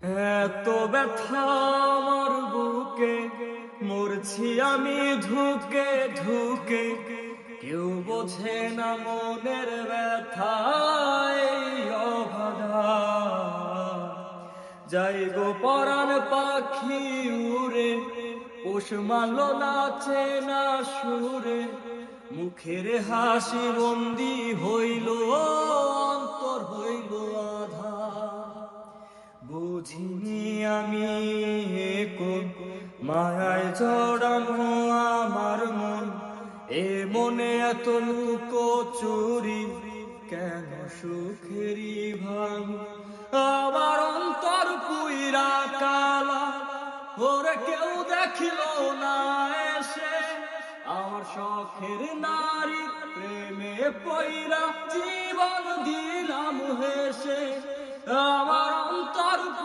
এত ব্যথা আমার বুকে, মরছি আমি ধুকে ধুকে। কেউ বোঝে না মনের ব্যথা, এই অভাগা। যাই গো পরাণ পাখি উড়ে, পোষ মানল নাচে না সুরে। মুখের হাসি বন্দি হইল, অন্তর হইল আধা। বুঝিনি আমি কোন মায়ায় জড়ানো আমার মন, এ মনে এত লুকোচুরি, কেন সুখেরই ভাঙ। আমার অন্তর পুইরা কালা, ওরে কেউ দেখিল না এসে। আমার শখের নারী প্রেমে পইরা, জীবন দিলাম হেসে। আমার অন্তর